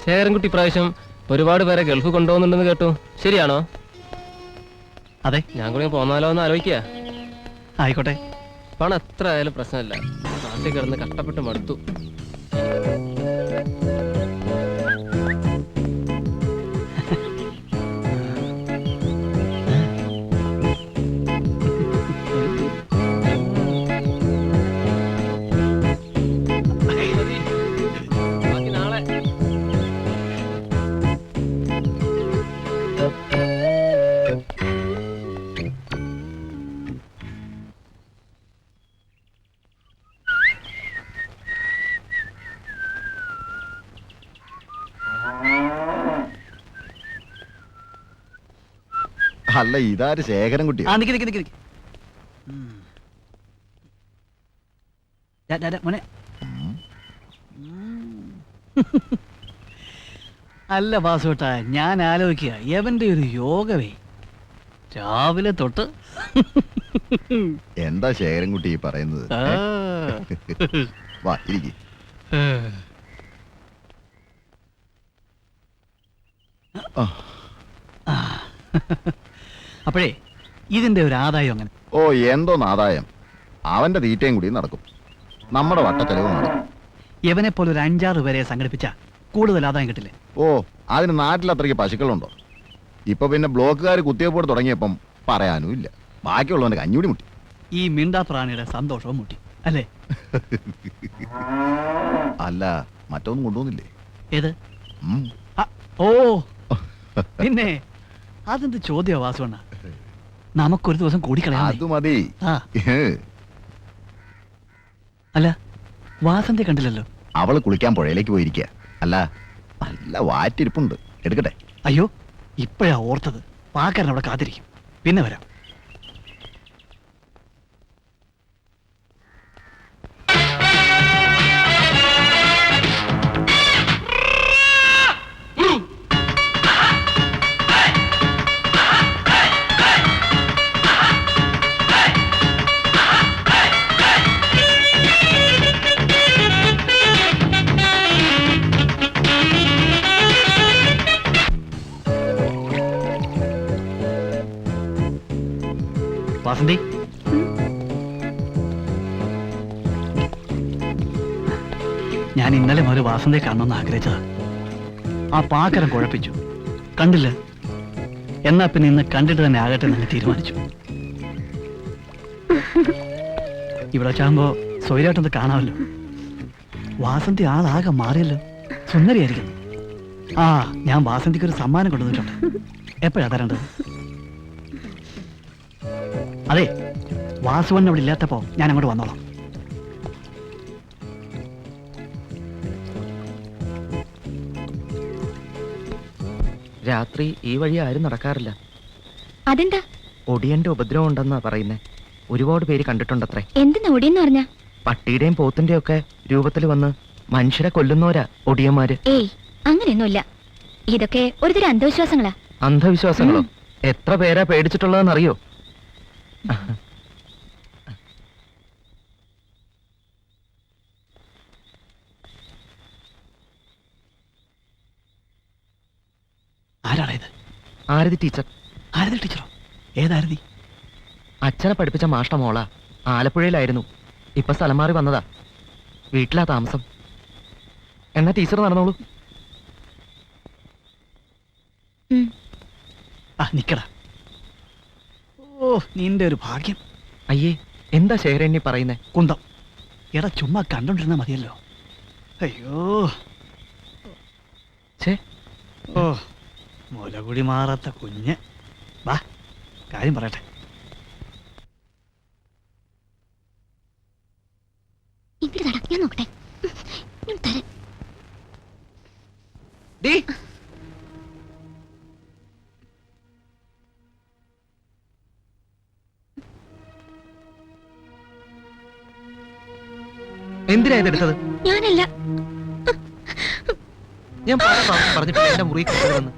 ശേഖരൻകുട്ടി പ്രാവശ്യം ഒരുപാട് പേരെ ഗൾഫ് കൊണ്ടുപോകുന്നുണ്ടെന്ന് കേട്ടു, ശരിയാണോ? അതെ. ഞാൻ കൂടി പോന്നാലോ എന്ന് ആലോചിക്കുക. ആയിക്കോട്ടെ. പണം എത്ര ആയാലും പ്രശ്നമില്ല, നാട്ടിൽ കിടന്ന് കഷ്ടപ്പെട്ട് മടുത്തു. അല്ല, ഇതാര് ശേഖരൻകുട്ടി? അല്ല വാസുട്ടാ, ഞാൻ ആലോചിക്കുക എവന്റെ ഒരു യോഗമേ രാവിലെ തൊട്ട്. എന്താ ശേഖരൻകുട്ടി പറയുന്നത്? വാ ഇരിക്ക്. അപ്പോഴേ ഇതിന്റെ ഒരു ആദായം അങ്ങനെ. ഓ, എന്തോന്ന് ആദായം? അവന്റെ തീറ്റയും കൂടി നടക്കും, നമ്മുടെ വട്ടച്ചെലവ് നടക്കും. യവനെ പോലെ ഒരു 5-6 പേരെ സംഘടിപ്പിച്ച കൂടുതൽ ആദായം കിട്ടില്ലേ? ഓ, അതിന് നാട്ടിൽ അത്രയ്ക്ക് പശുക്കളുണ്ടോ? ഇപ്പൊ പിന്നെ ബ്ലോക്കുകാർ കുത്തിയപ്പോൾ തുടങ്ങിയപ്പം പറയാനും ഇല്ല, ബാക്കിയുള്ളവന്റെ കഞ്ഞൂടി മുട്ടി. ഈ മിണ്ടാ പ്രാണിയുടെ സന്തോഷവും മുട്ടി അല്ലേ? അല്ല, മറ്റൊന്നും കൊണ്ടുവന്നില്ലേ? ഏത്? ഓ പിന്നെ അതെന്ത് ചോദ്യ വാസുവണ്ണ, നമുക്കൊരു ദിവസം കൂടിക്കളയാം. അത് മതി. അല്ല, വാസന്തി കണ്ടില്ലല്ലോ. അവള് കുളിക്കാൻ പുഴയിലേക്ക് പോയിരിക്കുക. അല്ല, നല്ല വാറ്റിരിപ്പുണ്ട്, എടുക്കട്ടെ? അയ്യോ, ഇപ്പോഴാ ഓർത്തത്. പാക്കാരൻ അവിടെ കാത്തിരിക്കും, പിന്നെ വരാം. വാസന്തി, ഞാൻ ഇന്നലെ ഒരു വാസന്തിയെ കാണണമെന്ന് ആഗ്രഹിച്ചതാ. ആ പാക്കരം കുഴപ്പിച്ചു, കണ്ടില്ല. എന്നാ പിന്നെ ഇന്ന് കണ്ടിട്ട് തന്നെ ആകട്ടെ എന്ന് തീരുമാനിച്ചു. ഇവിടെ വെച്ചാകുമ്പോ സ്വൈരായിട്ടൊന്ന് കാണാമല്ലോ. വാസന്തി ആളാകെ മാറിയല്ലോ, സുന്ദരിയായിരിക്കുന്നു. ആ, ഞാൻ വാസന്തിക്ക് ഒരു സമ്മാനം കൊണ്ടുവന്നിട്ടുണ്ട്. എപ്പോഴാ തരേണ്ടത്? അതെ, വാസുവൻ അവിടെ ഇല്ലാത്തപ്പോ ഞാൻ അങ്ങോട്ട് വന്നോളാം. രാത്രി ഈ വഴി ആരും നടക്കാറില്ല. അതെന്താ? ഒടിയന്റെ ഉപദ്രവം ഉണ്ടെന്നാ പറയുന്നേ. ഒരുപാട് പേര് കണ്ടിട്ടുണ്ടത്രേ. എന്തിനാ ഒടിയെന്ന് പറഞ്ഞ? പട്ടിയുടെയും പോത്തിന്റെയും ഒക്കെ രൂപത്തിൽ വന്ന് മനുഷ്യരെ കൊല്ലുന്നവരാ ഒടിയന്മാര്. ഏയ്, അങ്ങനെയൊന്നുമില്ല. ഇതൊക്കെ ഒരുതരം അന്ധവിശ്വാസങ്ങളാ. അന്ധവിശ്വാസങ്ങളോ? എത്ര പേരാ പേടിച്ചിട്ടുള്ളതെന്നറിയോ? ആരാണ് ഇത്? ആരതി ടീച്ചർ. ആരതി ടീച്ചറോ? ഏതാരതി? അച്ഛനെ പഠിപ്പിച്ച മാഷ്ട മോളാ. ആലപ്പുഴയിലായിരുന്നു, ഇപ്പൊ സ്ഥലം മാറി വന്നതാ. വീട്ടിലാ താമസം. എന്നാ ടീച്ചർ നടന്നോളൂ. നിക്കടാ. ഓ, നിന്റെ ഒരു ഭാഗ്യം. അയ്യേ, എന്താ ശേഖരണ്ണി പറയുന്നേ? കുന്തം. എടാ, ചുമ്മാ കണ്ടോണ്ടിരുന്നാ മതിയല്ലോ. അയ്യോ, ഓ, മുലകുടി മാറാത്ത കുഞ്ഞ്. വാ, കാര്യം പറയട്ടെ. ഞാൻ നോക്കട്ടെ. എന്തിനാ ഇതെടുത്തത്? ഞാനല്ല. ഞാൻ പറഞ്ഞിട്ടില്ല എന്റെ മുറി കൊണ്ടുവന്ന്.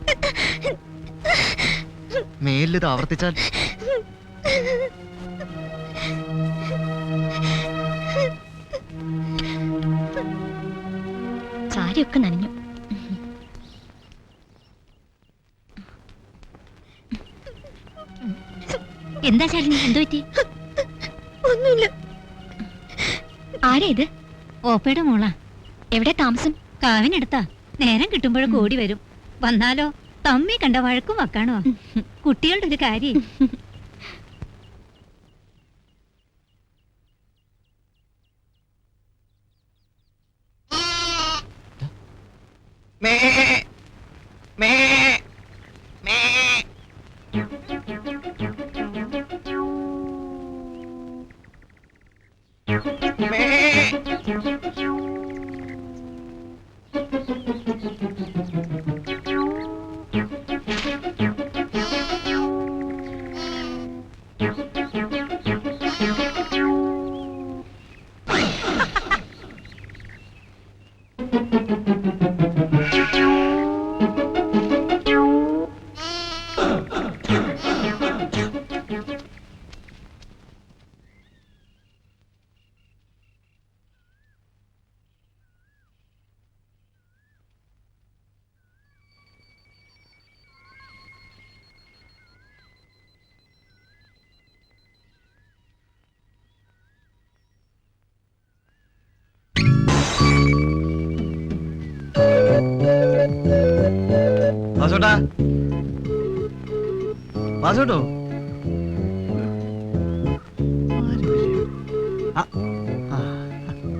മേലിത് ആവർത്തിച്ചാൽ സാരിയൊക്കെ നനഞ്ഞു. എന്താ ശാലിനി, എന്തു പറ്റി? ഒന്നുമില്ല. ആരാ ഇത്? ഓപ്പയുടെ മോളാ. എവിടെ താമസം? കാവിനടുത്താ. നേരം കിട്ടുമ്പോഴൊക്കെ ഓടി വരും. വന്നാലോ തമ്മി കണ്ട വഴക്കും വക്കാണോ. കുട്ടികളുടെ ഒരു കാര്യം. വാസോട്ടാ, വാസോട്ടോ.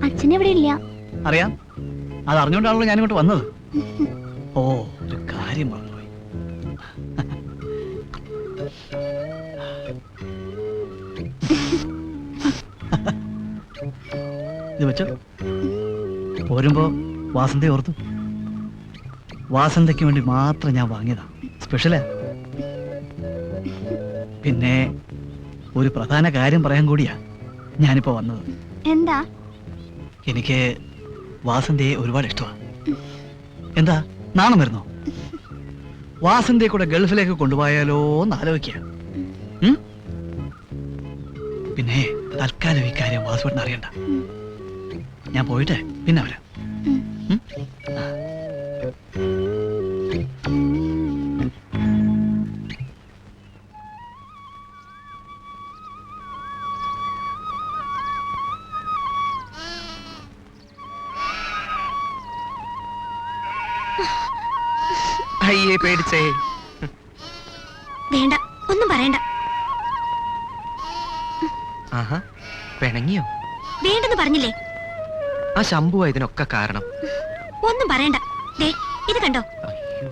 അച്ഛനെവിടെ ഇല്ല. അറിയാം, അത് അറിഞ്ഞുകൊണ്ടാണല്ലോ ഞാനിങ്ങോട്ട് വന്നത്. ഓ, ഒരു കാര്യം മറന്നുപോയി. ഇത് വെച്ചോ. പോരുമ്പോ വാസന്തയെ ഓർത്തു. വാസന്തയ്ക്ക് വേണ്ടി മാത്രം ഞാൻ വാങ്ങിയതാ, സ്പെഷ്യലാ. പിന്നെ ഒരു പ്രധാന കാര്യം പറയാൻ കൂടിയാ ഞാനിപ്പോ വന്നത്. എന്താ? എനിക്ക് വാസന്തയെ ഒരുപാട് ഇഷ്ടമാണ്. എന്താ, നാണം വരുന്നോ? വാസന്തയെ കൂടെ ഗൾഫിലേക്ക് കൊണ്ടുപോയാലോ എന്ന് ആലോചിക്കുക. പിന്നെ തൽക്കാലം ഈ കാര്യം വാസുവേട്ടൻ അറിയണ്ട. ഞാൻ പോയിട്ട് പിന്നെ വരാം. അയ്യേ, പേടിച്ചേ. വേണ്ട, ഒന്നും പറയണ്ട. ആഹാ, പിണങ്ങിയോ? വേണ്ടെന്ന് പറഞ്ഞില്ലേ? ആ ശംഭുവാ ഇതിനൊക്കെ കാരണം. ഒന്നും പറയണ്ട. ദേ, ഇത് കണ്ടോ? അയ്യോ.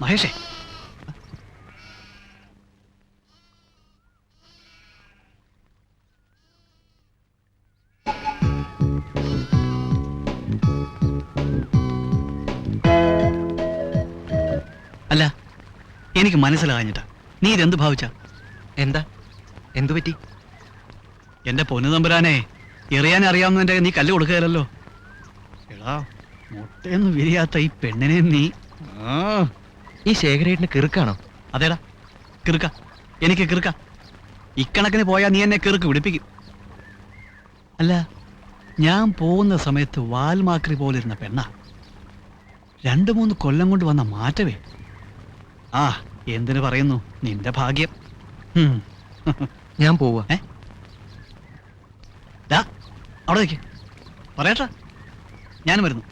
മഹേഷേ, അല്ല, എനിക്ക് മനസ്സിലാകാഞ്ഞിട്ടാ. നീ ഇതെന്ത് ഭാവിച്ച? എന്താ, എന്തു പറ്റി? എന്റെ പൊന്നു തമ്പുരാനെ, എറിയാൻ അറിയാവുന്നതിന്റെ നീ കല്ല് കൊടുക്കുകയല്ലോ. എടാ, മുട്ടയൊന്നും വിരിയാത്ത ഈ പെണ്ണിനെ നീ. ഈ ശേഖരേട്ടന് കിറുക്കാണോ? അതേടാ, കിറുക്ക. എനിക്ക് കിറുക്ക. ഇക്കണക്കിന് പോയാൽ നീ എന്നെ കിറുക്ക് പിടിപ്പിക്കും. അല്ല, ഞാൻ പോകുന്ന സമയത്ത് വാൽമാക്രി പോലിരുന്ന പെണ്ണ 2-3 കൊല്ലം കൊണ്ട് വന്ന മാറ്റവേ. ആ, എന്തിനു പറയുന്നു, നിന്റെ ഭാഗ്യം. ഞാൻ പോവാ. അവിടെ നിൽക്ക്, പറയട്ടാ, ഞാനും വരുന്നു.